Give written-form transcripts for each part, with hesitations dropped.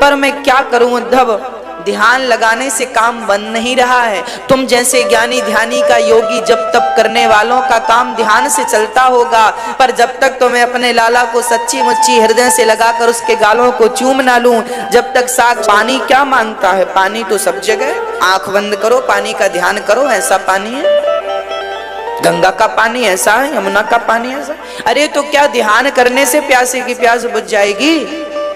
पर मैं क्या करूं उद्धव, ध्यान लगाने से काम बन नहीं रहा है। तुम जैसे ज्ञानी ध्यानी का योगी जब तप करने वालों का काम ध्यान से चलता होगा, पर जब तक तो मैं अपने लाला को सच्ची मुच्ची हृदय से लगाकर उसके गालों को चूम ना लूं, जब तक साथ पानी क्या मांगता है, पानी तो सब जगह। आंख बंद करो, पानी का ध्यान करो, ऐसा पानी है। गंगा का पानी ऐसा है, यमुना का पानी ऐसा। अरे तो क्या ध्यान करने से प्यासे की प्यास बुझ जाएगी?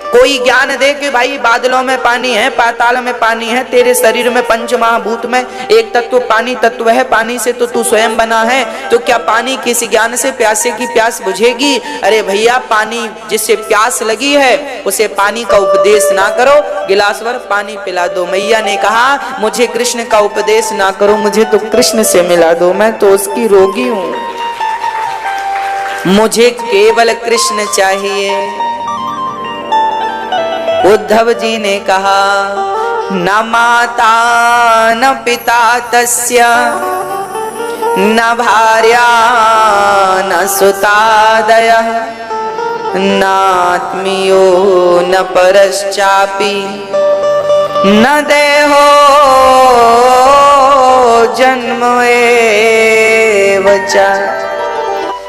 कोई ज्ञान दे कि भाई बादलों में पानी है, पाताल में पानी है, तेरे शरीर में पंच महाभूत में एक तत्व पानी तत्व है, पानी से तो तू स्वयं बना है, तो क्या पानी किसी ज्ञान से प्यासे की प्यास बुझेगी? अरे भैया, पानी जिससे प्यास लगी है उसे पानी का उपदेश ना करो, गिलास भर पानी पिला दो। मैया ने कहा मुझे कृष्ण का उपदेश ना करो, मुझे तो कृष्ण से मिला दो, मैं तो उसकी रोगी हूं, मुझे केवल कृष्ण चाहिए। उद्धव जी ने कहा न माता न पिता तस्य न भार्या न सुतादयः नात्मीयो न परश्चापि न देहो जन्म एव च।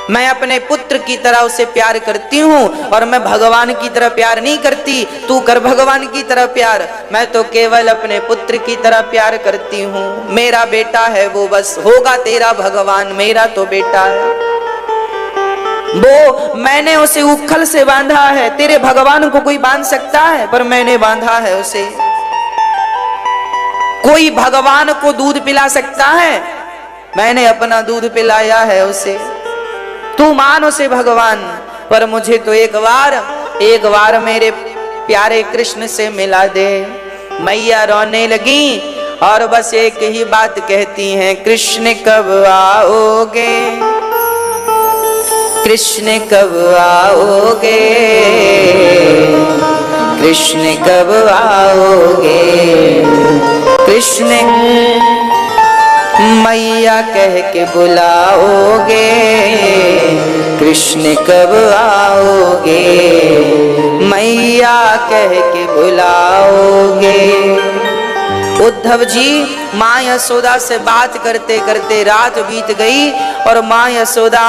मैं अपने पुत्र की तरह उसे प्यार करती हूँ और मैं भगवान की तरह प्यार नहीं करती। तू कर भगवान की तरह प्यार, मैं तो केवल अपने पुत्र की तरह प्यार करती हूँ। मेरा बेटा है वो, बस होगा तेरा भगवान, मेरा तो बेटा है वो, मैंने उसे उखल से बांधा है। तेरे भगवान को कोई बांध सकता है, पर मैंने बांधा है उसे। कोई भगवान को दूध पिला सकता है, मैंने अपना दूध पिलाया है उसे। तू मान उसे भगवान, पर मुझे तो एक बार मेरे प्यारे कृष्ण से मिला दे। मैया रोने लगी और बस एक ही बात कहती हैं, कृष्ण कब आओगे, कृष्ण कब आओगे, कृष्ण कब आओगे, कृष्ण। मैया कह के बुलाओगे, कृष्ण कब आओगे, मैया कह के बुलाओगे। उद्धव जी माँ यशोदा से बात करते करते रात बीत गई और माँ यशोदा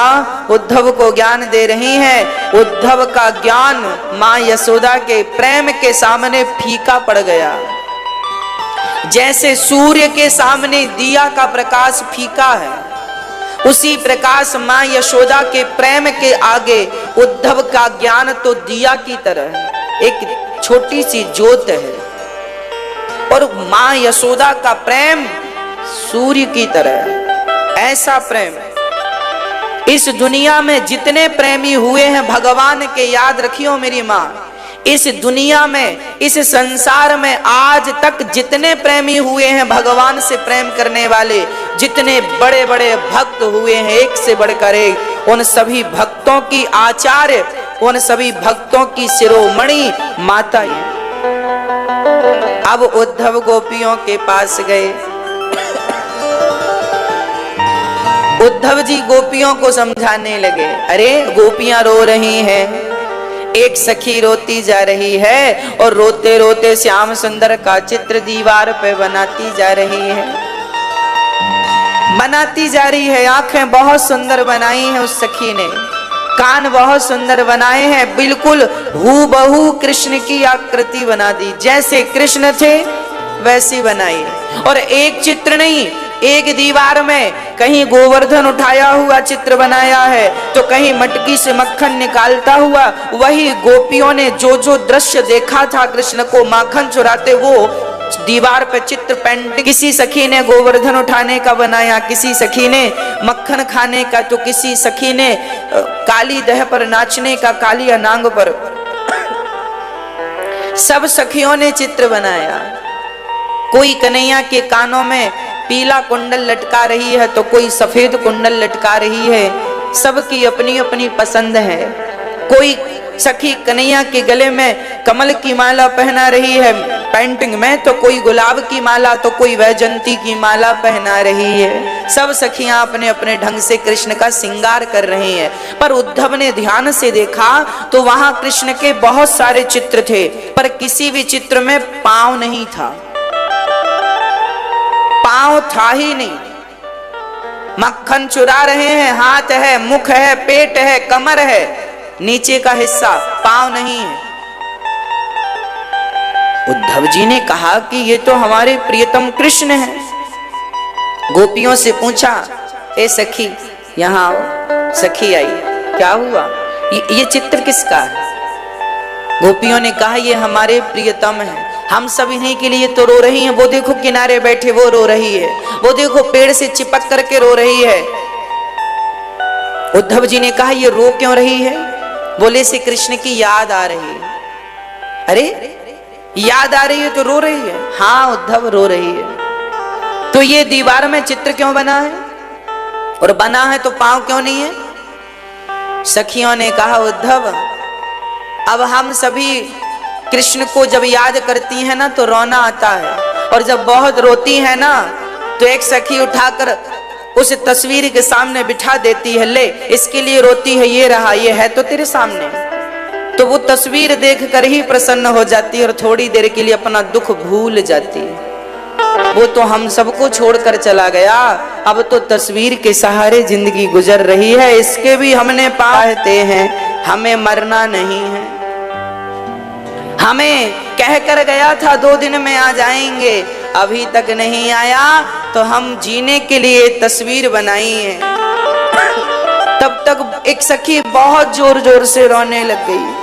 उद्धव को ज्ञान दे रही हैं। उद्धव का ज्ञान माँ यशोदा के प्रेम के सामने फीका पड़ गया। जैसे सूर्य के सामने दिया का प्रकाश फीका है, उसी प्रकाश मां यशोदा के प्रेम के आगे उद्धव का ज्ञान तो दिया की तरह है, एक छोटी सी ज्योत है। और मां यशोदा का प्रेम सूर्य की तरह है। ऐसा प्रेम इस दुनिया में जितने प्रेमी हुए हैं भगवान के, याद रखियो मेरी मां, इस दुनिया में, इस संसार में आज तक जितने प्रेमी हुए हैं भगवान से प्रेम करने वाले, जितने बड़े बड़े भक्त हुए हैं एक से बढ़कर एक, उन सभी भक्तों की आचार्य, उन सभी भक्तों की शिरोमणि माता है। अब उद्धव गोपियों के पास गए। उद्धव जी गोपियों को समझाने लगे। अरे गोपियां रो रही हैं, एक सखी रोती जा रही है और रोते रोते श्याम सुंदर का चित्र दीवार पे बनाती जा रही है, बनाती जा रही है। आंखें बहुत सुंदर बनाई हैं उस सखी ने, कान बहुत सुंदर बनाए हैं, बिल्कुल हूबहू कृष्ण की आकृति बना दी, जैसे कृष्ण थे वैसी बनाई। और एक चित्र नहीं, एक दीवार में कहीं गोवर्धन उठाया हुआ चित्र बनाया है, तो कहीं मटकी से मक्खन निकालता हुआ। वही गोपियों ने जो जो दृश्य देखा था कृष्ण को माखन चुराते, वो दीवार पे चित्र पेंट। किसी सखी ने गोवर्धन उठाने का बनाया, किसी सखी ने मक्खन खाने का, तो किसी सखी ने काली दह पर नाचने का, काली अनांग पर। सब सखियों ने चित्र बनाया। कोई कन्हैया के कानों में पीला कुंडल लटका रही है, तो कोई सफेद कुंडल लटका रही है। सबकी अपनी अपनी पसंद है। कोई सखी कन्हैया के गले में कमल की माला पहना रही है, पेंटिंग में तो कोई गुलाब की माला तो कोई वैजंती की माला पहना रही है। सब सखियां अपने अपने ढंग से कृष्ण का श्रृंगार कर रही हैं। पर उद्धव ने ध्यान से देखा तो वहां कृष्ण के बहुत सारे चित्र थे, पर किसी भी चित्र में पांव नहीं था। पांव था ही नहीं। मक्खन चुरा रहे हैं, हाथ है, मुख है, पेट है, कमर है, नीचे का हिस्सा पांव नहीं है। उद्धव जी ने कहा कि ये तो हमारे प्रियतम कृष्ण हैं। गोपियों से पूछा, ए सखी यहाँ आओ। सखी आई, क्या हुआ? ये चित्र किसका है? गोपियों ने कहा ये हमारे प्रियतम है, हम सब इन्हीं के लिए तो रो रही हैं। वो देखो किनारे बैठे वो रो रही है, वो देखो पेड़ से चिपक करके रो रही है। उद्धव जी ने कहा ये रो क्यों रही है? बोले से कृष्ण की याद आ रही है। अरे याद आ रही है तो रो रही है? हाँ उद्धव रो रही है। तो ये दीवार में चित्र क्यों बना है? और बना है तो पांव क्यों नहीं है? सखियों ने कहा उद्धव अब हम सभी कृष्ण को जब याद करती हैं ना तो रोना आता है, और जब बहुत रोती है ना तो एक सखी उठाकर उस तस्वीर के सामने बिठा देती है, ले इसके लिए रोती है, ये रहा, ये है तो तेरे सामने। तो वो तस्वीर देखकर ही प्रसन्न हो जाती है और थोड़ी देर के लिए अपना दुख भूल जाती है। वो तो हम सबको छोड़कर चला गया, अब तो तस्वीर के सहारे जिंदगी गुजर रही है। इसके भी हमने पाते हैं, हमें मरना नहीं है। हमें कहकर गया था 2 दिन में आ जाएंगे, अभी तक नहीं आया, तो हम जीने के लिए तस्वीर बनाई है। तब तक एक सखी बहुत जोर जोर से रोने लग गई।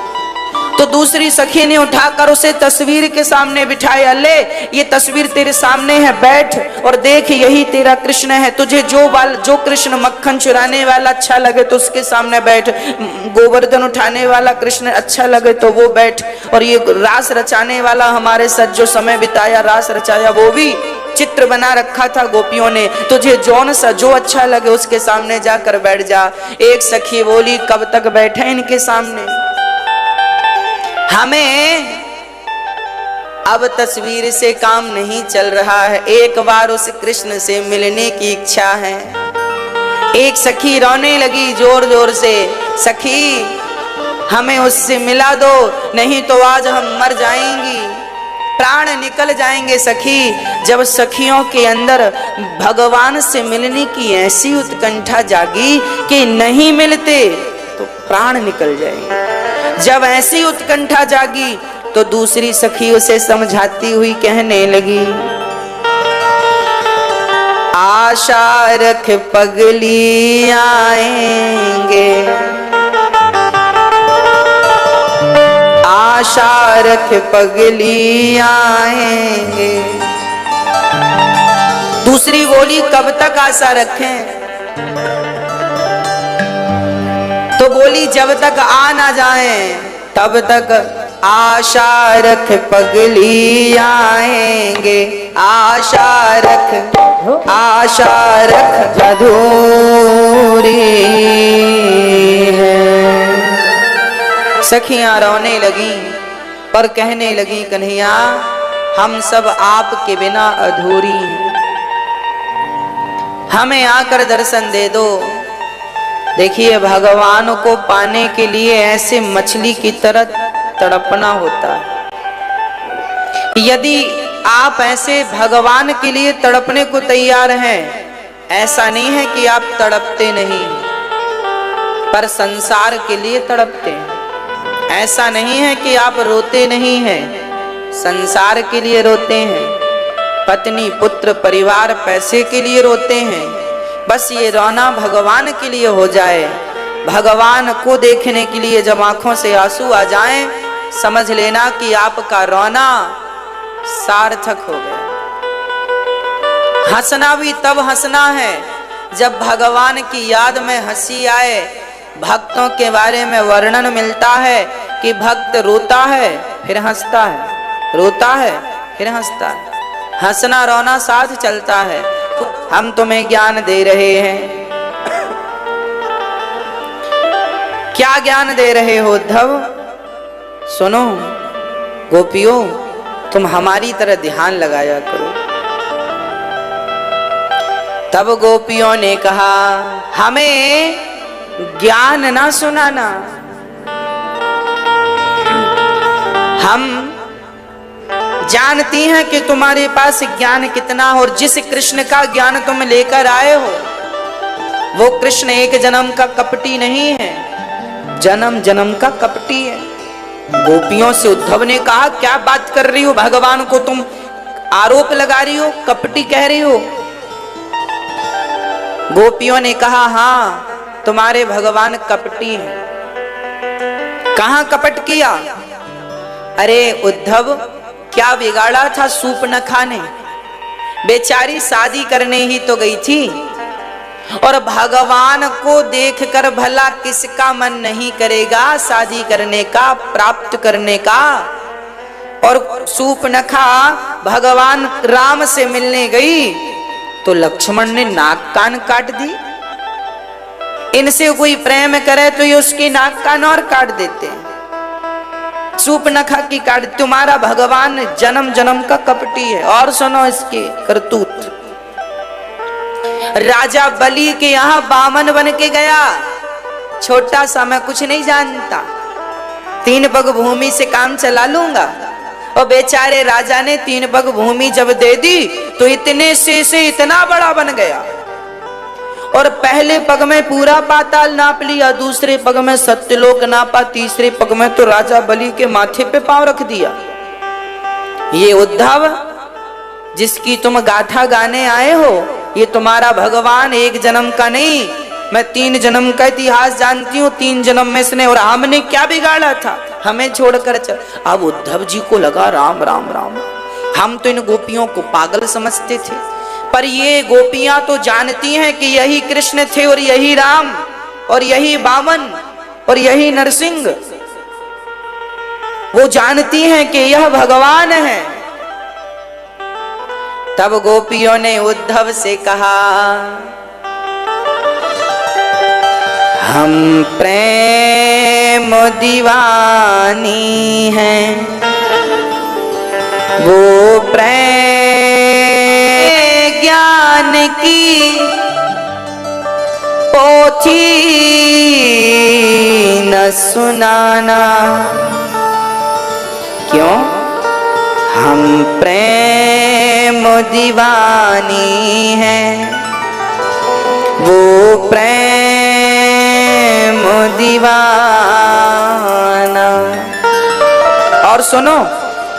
तो दूसरी सखी ने उठाकर उसे तस्वीर के सामने बिठाया, ले ये तस्वीर तेरे सामने है, बैठ और देख यही तेरा कृष्ण है। तुझे जो कृष्ण मक्खन चुराने वाला अच्छा लगे तो उसके सामने बैठ, गोवर्धन उठाने वाला कृष्ण अच्छा लगे तो वो बैठ, और ये रास रचाने वाला हमारे साथ जो समय बिताया, रास रचाया, वो भी चित्र बना रखा था गोपियों ने, तुझे जौन सा जो अच्छा लगे उसके सामने जाकर बैठ जा। एक सखी बोली कब तक बैठे इनके सामने, हमें अब तस्वीर से काम नहीं चल रहा है, एक बार उस कृष्ण से मिलने की इच्छा है। एक सखी रोने लगी जोर जोर से, सखी हमें उससे मिला दो, नहीं तो आज हम मर जाएंगी, प्राण निकल जाएंगे। सखी, जब सखियों के अंदर भगवान से मिलने की ऐसी उत्कंठा जागी कि नहीं मिलते तो प्राण निकल जाएंगे। जब ऐसी उत्कंठा जागी तो दूसरी सखी उसे समझाती हुई कहने लगी, आशा रख पगली आएंगे, आशा रख पगली आएंगे। दूसरी बोली कब तक आशा रखें? तो बोली जब तक आ ना जाए तब तक आशा रख पगली आएंगे, आशा रख, आशा रख अधूरी है। सखियां रोने लगी पर कहने लगी, कन्हैया हम सब आपके बिना अधूरी हैं, हमें आकर दर्शन दे दो। देखिए भगवान को पाने के लिए ऐसे मछली की तरह तड़पना होता है। यदि आप ऐसे भगवान के लिए तड़पने को तैयार हैं, ऐसा नहीं है कि आप तड़पते नहीं, पर संसार के लिए तड़पते हैं। ऐसा नहीं है कि आप रोते नहीं हैं, संसार के लिए रोते हैं, पत्नी पुत्र परिवार पैसे के लिए रोते हैं। बस ये रोना भगवान के लिए हो जाए, भगवान को देखने के लिए जब आंखों से आंसू आ जाएं, समझ लेना कि आपका रोना सार्थक हो गया। हंसना भी तब हंसना है जब भगवान की याद में हंसी आए। भक्तों के बारे में वर्णन मिलता है कि भक्त रोता है फिर हंसता है, रोता है फिर हंसता है, हंसना रोना साथ चलता है। हम तुम्हें ज्ञान दे रहे हैं। क्या ज्ञान दे रहे हो उद्धव? सुनो गोपियों, तुम हमारी तरह ध्यान लगाया करो। तब गोपियों ने कहा, हमें ज्ञान ना सुनाना, हम जानती हैं कि तुम्हारे पास ज्ञान कितना हो, और जिस कृष्ण का ज्ञान तुम लेकर आए हो वो कृष्ण एक जन्म का कपटी नहीं है, जन्म जन्म का कपटी है। गोपियों से उद्धव ने कहा, क्या बात कर रही हो, भगवान को तुम आरोप लगा रही हो, कपटी कह रही हो। गोपियों ने कहा, हां तुम्हारे भगवान कपटी हैं। कहां कपट किया? अरे उद्धव, क्या बिगाड़ा था सूर्पनखा ने? बेचारी शादी करने ही तो गई थी, और भगवान को देखकर भला किसका मन नहीं करेगा शादी करने का, प्राप्त करने का। और सूर्पनखा भगवान राम से मिलने गई तो लक्ष्मण ने नाक कान काट दी। इनसे कोई प्रेम करे तो ये उसकी नाक कान और काट देते हैं, सूर्पनखा की काट। तुम्हारा भगवान जन्म जन्म का कपटी है। और सुनो इसकी करतूत, राजा बलि के यहां बामन बन के गया, छोटा सा, मैं कुछ नहीं जानता, 3 पग भूमि से काम चला लूंगा। और बेचारे राजा ने 3 पग भूमि जब दे दी तो इतने से इतना बड़ा बन गया, और पहले पग में पूरा पाताल नाप लिया, दूसरे पग में सत्यलोक नापा, तीसरे पग में तो राजा बलि के माथे पे पांव रख दिया। ये उद्धव जिसकी तुम गाथा गाने आए हो, ये तुम्हारा भगवान एक जन्म का नहीं, मैं 3 जन्म का इतिहास जानती हूँ, 3 जन्म में इसने, और हमने क्या बिगाड़ा था, हमें छोड़कर चल। अब उद्धव जी को लगा राम राम राम, हम तो इन गोपियों को पागल समझते थे, पर ये गोपियां तो जानती हैं कि यही कृष्ण थे, और यही राम, और यही वामन, और यही नरसिंह। वो जानती हैं कि यह भगवान है। तब गोपियों ने उद्धव से कहा, हम प्रेम दीवानी हैं, वो प्रेम ज्ञान की पोथी न सुनाना। क्यों? हम प्रेम दीवानी हैं, वो प्रेम दीवाना। और सुनो,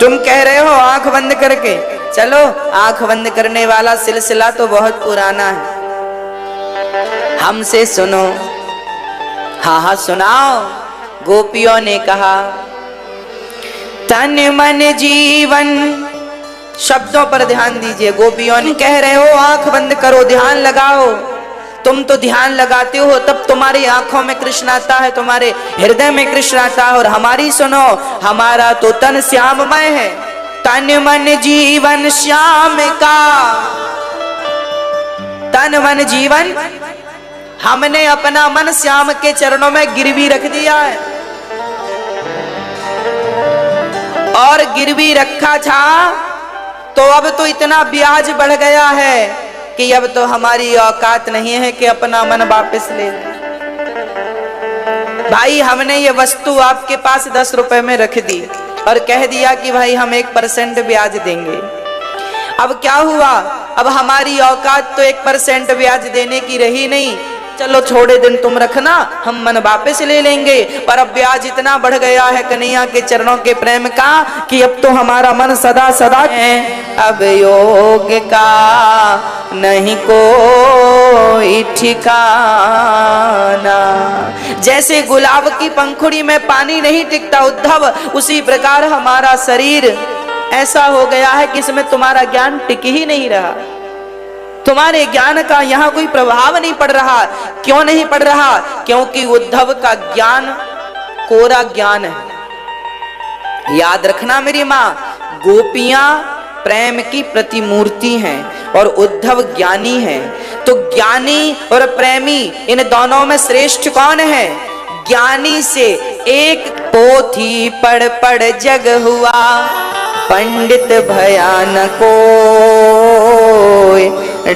तुम कह रहे हो आंख बंद करके, चलो आंख बंद करने वाला सिलसिला तो बहुत पुराना है, हमसे सुनो। हाँ हाँ सुनाओ। गोपियों ने कहा, तन मन जीवन, शब्दों पर ध्यान दीजिए। गोपियों ने कह रहे हो आंख बंद करो, ध्यान लगाओ। तुम तो ध्यान लगाते हो तब तुम्हारी आंखों में कृष्ण आता है, तुम्हारे हृदय में कृष्ण आता है। और हमारी सुनो, हमारा तो तन श्याममय है, तन मन जीवन श्याम का। तन मन जीवन, हमने अपना मन श्याम के चरणों में गिरवी रख दिया है, और गिरवी रखा था तो अब तो इतना ब्याज बढ़ गया है कि अब तो हमारी औकात नहीं है कि अपना मन वापस ले लें। भाई हमने ये वस्तु आपके पास 10 रुपए में रख दी और कह दिया कि भाई हम 1% ब्याज देंगे। अब क्या हुआ, अब हमारी औकात तो 1% ब्याज देने की रही नहीं। चलो थोड़े दिन तुम रखना, हम मन वापस ले लेंगे। पर अब ब्याज इतना बढ़ गया है कन्हैया के चरणों के प्रेम का कि अब तो हमारा मन सदा सदा है। अब योग का नहीं कोई ठिकाना। जैसे गुलाब की पंखुड़ी में पानी नहीं टिकता उद्धव, उसी प्रकार हमारा शरीर ऐसा हो गया है कि इसमें तुम्हारा ज्ञान टिक ही नहीं रहा। तुम्हारे ज्ञान का यहाँ कोई प्रभाव नहीं पड़ रहा। क्यों नहीं पड़ रहा? क्योंकि उद्धव का ज्ञान कोरा ज्ञान है। याद रखना मेरी माँ, गोपियां प्रेम की प्रतिमूर्ति हैं और उद्धव ज्ञानी है। तो ज्ञानी और प्रेमी इन दोनों में श्रेष्ठ कौन है? ज्ञानी से एक पोथी पढ़ पढ़ जग हुआ, पंडित भयानको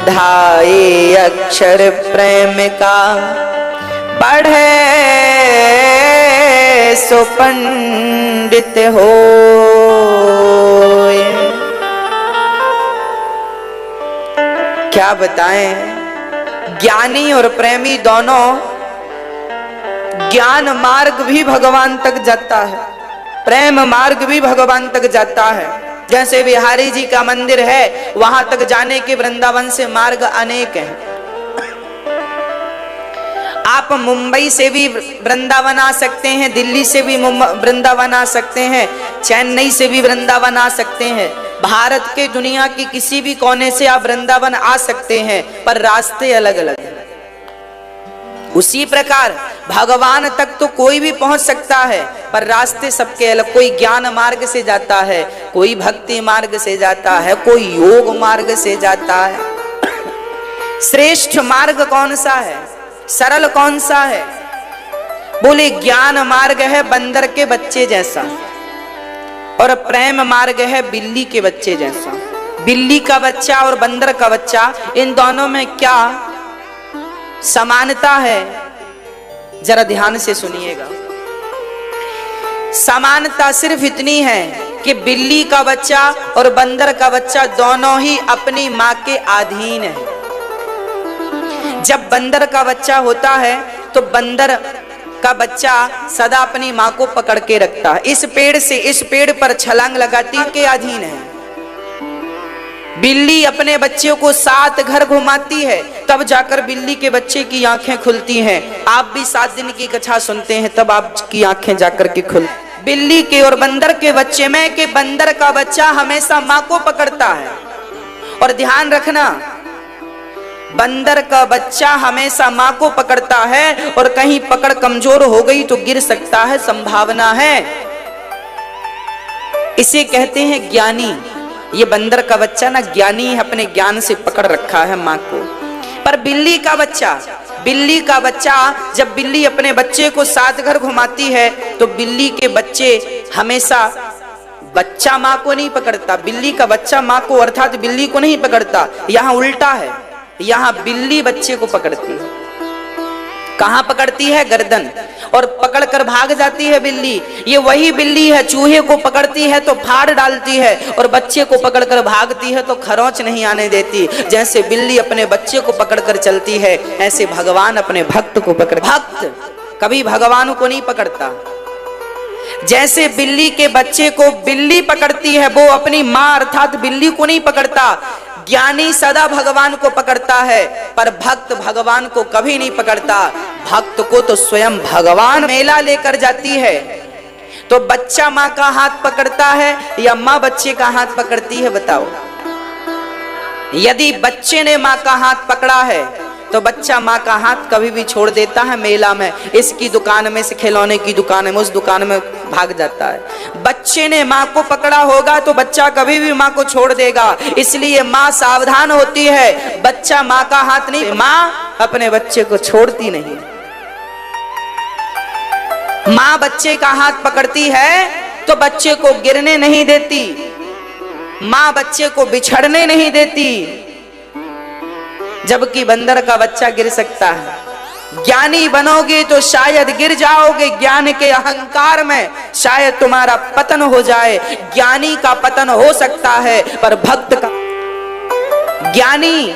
ढाई अक्षर प्रेम का, पढ़े सो पंडित हो। क्या बताएं, ज्ञानी और प्रेमी दोनों, ज्ञान मार्ग भी भगवान तक जाता है, प्रेम मार्ग भी भगवान तक जाता है। जैसे बिहारी जी का मंदिर है, वहां तक जाने के वृंदावन से मार्ग अनेक हैं। आप मुंबई से भी वृंदावन आ सकते हैं, दिल्ली से भी वृंदावन आ सकते हैं, चेन्नई से भी वृंदावन आ सकते हैं। भारत के दुनिया की किसी भी कोने से आप वृंदावन आ सकते हैं, पर रास्ते अलग अलग हैं। उसी प्रकार भगवान तक तो कोई भी पहुंच सकता है, पर रास्ते सबके अलग। कोई ज्ञान मार्ग से जाता है, कोई भक्ति मार्ग से जाता है, कोई योग मार्ग से जाता है। श्रेष्ठ मार्ग कौन सा है, सरल कौन सा है? बोले ज्ञान मार्ग है बंदर के बच्चे जैसा, और प्रेम मार्ग है बिल्ली के बच्चे जैसा। बिल्ली का बच्चा और बंदर का बच्चा, इन दोनों में क्या समानता है? जरा ध्यान से सुनिएगा। समानता सिर्फ इतनी है कि बिल्ली का बच्चा और बंदर का बच्चा दोनों ही अपनी मां के अधीन है। जब बंदर का बच्चा होता है तो बंदर का बच्चा सदा अपनी मां को पकड़ के रखता है। इस पेड़ से इस पेड़ पर छलांग लगाती के अधीन है। बिल्ली अपने बच्चे को 7 घर घुमाती है, तब जाकर बिल्ली के बच्चे की आंखें खुलती हैं। आप भी 7 दिन की कथा सुनते हैं, तब आपकी आंखें जाकर के खुल। बिल्ली के और बंदर के बच्चे में कि बंदर का बच्चा हमेशा मां को पकड़ता है। और ध्यान रखना, बंदर का बच्चा हमेशा मां को पकड़ता है, और कहीं पकड़ कमजोर हो गई तो गिर सकता है, संभावना है। इसे कहते हैं ज्ञानी। ये बंदर का बच्चा ना ज्ञानी है, अपने ज्ञान से पकड़ रखा है मां को। पर बिल्ली का बच्चा जब बिल्ली अपने बच्चे को 7 घर घुमाती है, तो बिल्ली के बच्चे हमेशा, बच्चा मां को नहीं पकड़ता, बिल्ली का बच्चा मां को अर्थात बिल्ली को नहीं पकड़ता। यहां उल्टा है, यहां बिल्ली बच्चे को पकड़ती है। कहां पकड़ती है? गर्दन। और पकड़कर भाग जाती है बिल्ली। ये वही बिल्ली है, चूहे को पकड़ती है तो फाड़ डालती है, और बच्चे को पकड़कर भागती है तो खरोंच नहीं आने देती। जैसे बिल्ली अपने बच्चे को पकड़कर चलती है, ऐसे भगवान अपने भक्त को पकड़। भक्त कभी भगवान को नहीं पकड़ता। जैसे बिल्ली के बच्चे को बिल्ली पकड़ती है, वो अपनी मां अर्थात बिल्ली को नहीं पकड़ता। ज्ञानी सदा भगवान को पकड़ता है, पर भक्त भगवान को कभी नहीं पकड़ता। भक्त को तो स्वयं भगवान मेला लेकर जाती है। तो बच्चा मां का हाथ पकड़ता है या मां बच्चे का हाथ पकड़ती है? बताओ। यदि बच्चे ने मां का हाथ पकड़ा है तो बच्चा मां का हाथ कभी भी छोड़ देता है। मेला में इसकी दुकान में से खिलौने की दुकान है, उस दुकान में भाग जाता है। बच्चे ने मां को पकड़ा होगा तो बच्चा कभी भी मां को छोड़ देगा। इसलिए मां सावधान होती है, बच्चा मां का हाथ नहीं, मां अपने बच्चे को छोड़ती नहीं। मां बच्चे का हाथ पकड़ती है तो बच्चे को गिरने नहीं देती, मां बच्चे को बिछड़ने नहीं देती। जबकि बंदर का बच्चा गिर सकता है। ज्ञानी बनोगे तो शायद गिर जाओगे, ज्ञान के अहंकार में शायद तुम्हारा पतन हो जाए। ज्ञानी का पतन हो सकता है, पर भक्त का। ज्ञानी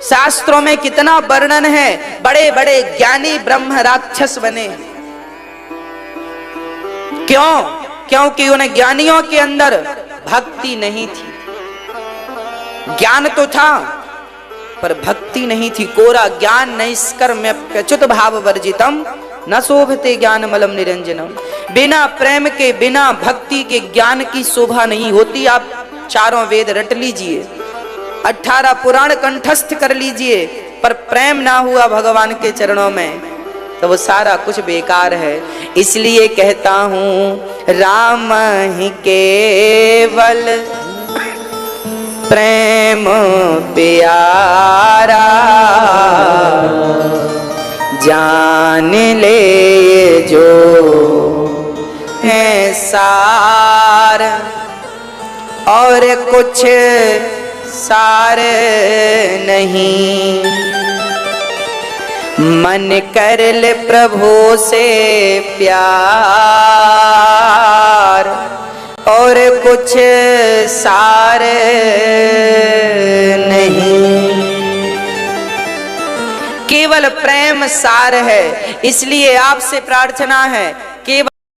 शास्त्रों में कितना वर्णन है, बड़े बड़े ज्ञानी ब्रह्म राक्षस बने। क्यों? क्योंकि उन ज्ञानियों के अंदर भक्ति नहीं थी। ज्ञान तो था पर भक्ति नहीं थी। कोरा ज्ञान नैष्कर्म्यच्युत भाव वर्जितम न शोभते ज्ञान मलम निरंजनम। बिना प्रेम के, बिना भक्ति के ज्ञान की शोभा नहीं होती। आप 4 वेद रट लीजिए, 18 पुराण कंठस्थ कर लीजिए, पर प्रेम ना हुआ भगवान के चरणों में तो वो सारा कुछ बेकार है। इसलिए कहता हूं, राम ही केवल प्रेम प्यारा, जान ले जो है सार। और कुछ सार नहीं। मन कर ले प्रभु से प्यार और कुछ सार नहीं। केवल प्रेम सार है, इसलिए आपसे प्रार्थना है केवल